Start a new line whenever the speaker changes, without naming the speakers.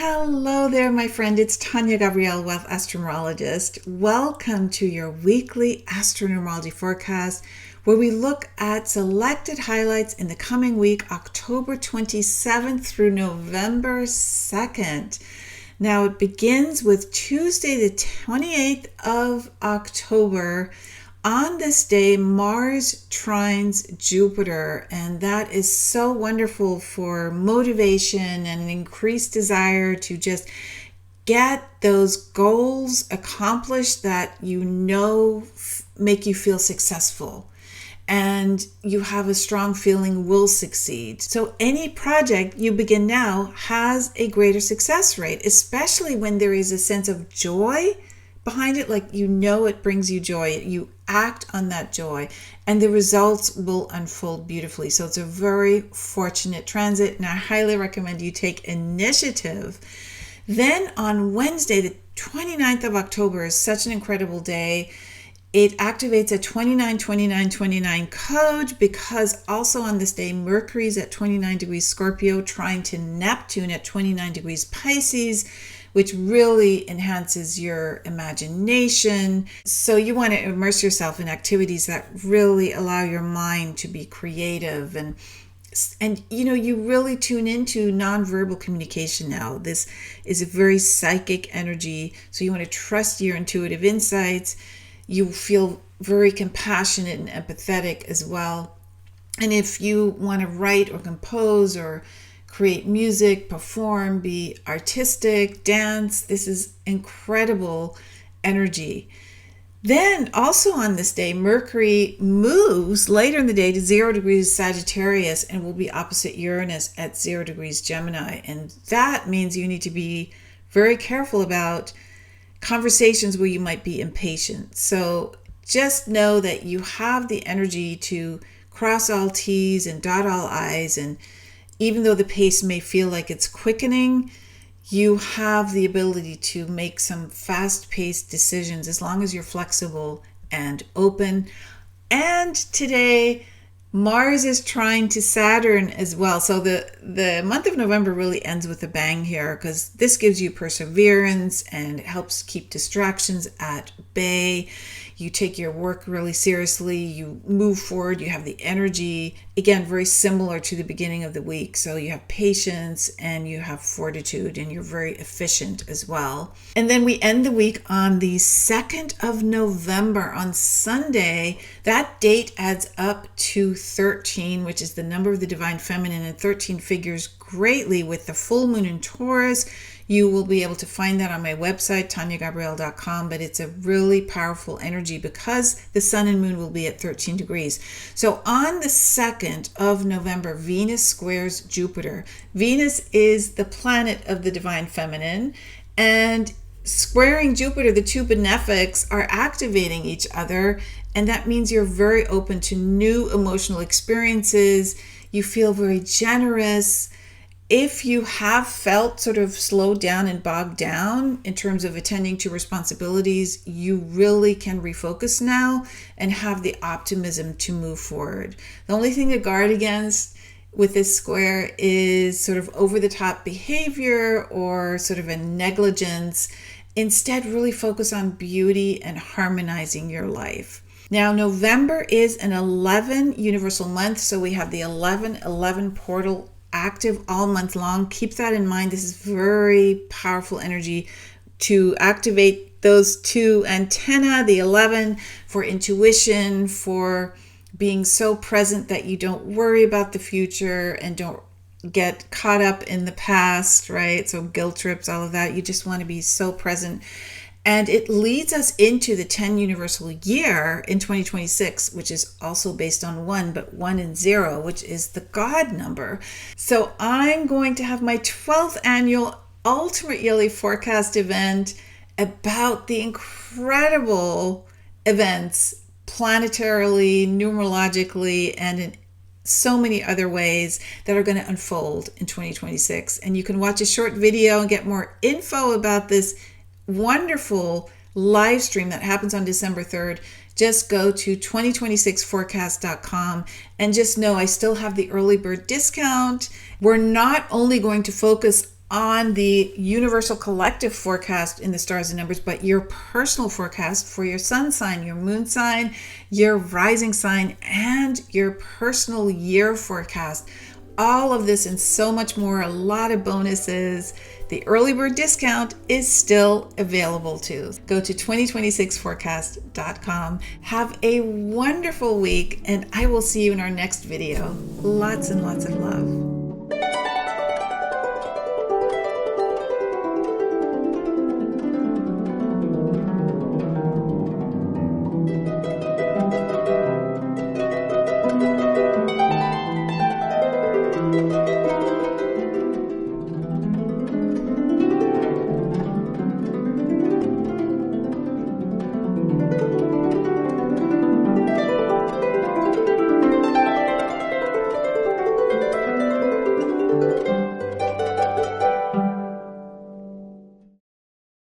Hello there, my friend. It's Tania Gabrielle with Astro-Numerologist. Welcome to your weekly Astro-Numerology forecast, where we look at selected highlights in the coming week, October 27th through November 2nd. Now, it begins with Tuesday, the 28th of October. On this day, Mars trines Jupiter, and that is so wonderful for motivation and an increased desire to just get those goals accomplished that you know make you feel successful and you have a strong feeling will succeed. So any project you begin now has a greater success rate, especially when there is a sense of joy behind it, like you know it brings you joy. You act on that joy and the results will unfold beautifully. So it's a very fortunate transit, and I highly recommend you take initiative. Then on Wednesday, the 29th of October, is such an incredible day. It activates a 29-29-29 code because also on this day, Mercury is at 29 degrees Scorpio, trying to Neptune at 29 degrees Pisces, which really enhances your imagination. So you want to immerse yourself in activities that really allow your mind to be creative, and you really tune into nonverbal communication now. This is a very psychic energy, so you want to trust your intuitive insights. You feel very compassionate and empathetic as well. And if you want to write or compose or create music, perform, be artistic, dance, this is incredible energy. Then also on this day, Mercury moves later in the day to 0 degrees Sagittarius and will be opposite Uranus at 0 degrees Gemini. And that means you need to be very careful about conversations where you might be impatient. So just know that you have the energy to cross all T's and dot all I's, and even though the pace may feel like it's quickening, you have the ability to make some fast-paced decisions as long as you're flexible and open. And today, Mars is trying to Saturn as well. So the month of November really ends with a bang here, because this gives you perseverance and it helps keep distractions at bay. You take your work really seriously, you move forward, you have the energy. Again, very similar to the beginning of the week. So you have patience and you have fortitude, and you're very efficient as well. And then we end the week on the 2nd of November on Sunday. That date adds up to 13, which is the number of the divine feminine, and 13 figures greatly with the full moon in Taurus. You will be able to find that on my website, taniagabrielle.com, but it's a really powerful energy because the sun and moon will be at 13 degrees. So on the 2nd of November, Venus squares Jupiter. Venus is the planet of the divine feminine, and squaring Jupiter, the two benefics are activating each other, and that means you're very open to new emotional experiences. You feel very generous. If you have felt sort of slowed down and bogged down in terms of attending to responsibilities, you really can refocus now and have the optimism to move forward. The only thing to guard against with this square is sort of over-the-top behavior or sort of a negligence. Instead, really focus on beauty and harmonizing your life. Now, November is an 11 universal month, so we have the 11-11 portal active all month long. Keep that in mind. This is very powerful energy to activate those two antennae, the 11 for intuition, for being so present that you don't worry about the future and don't get caught up in the past, right? So guilt trips, all of that. You just want to be so present. And it leads us into the 10 universal year in 2026, which is also based on 1, but 1 and 0, which is the God number. So I'm going to have my 12th annual Ultimate Yearly Forecast event about the incredible events planetarily, numerologically, and in so many other ways that are going to unfold in 2026. And you can watch a short video and get more info about this wonderful live stream that happens on December 3rd. Just go to 2026forecast.com and just know I still have the early bird discount. We're not only going to focus on the universal collective forecast in the stars and numbers, but your personal forecast for your sun sign, your moon sign, your rising sign, and your personal year forecast. All of this and so much more, a lot of bonuses. The early bird discount is still available too. Go to 2026forecast.com. Have a wonderful week, and I will see you in our next video. Lots and lots of love.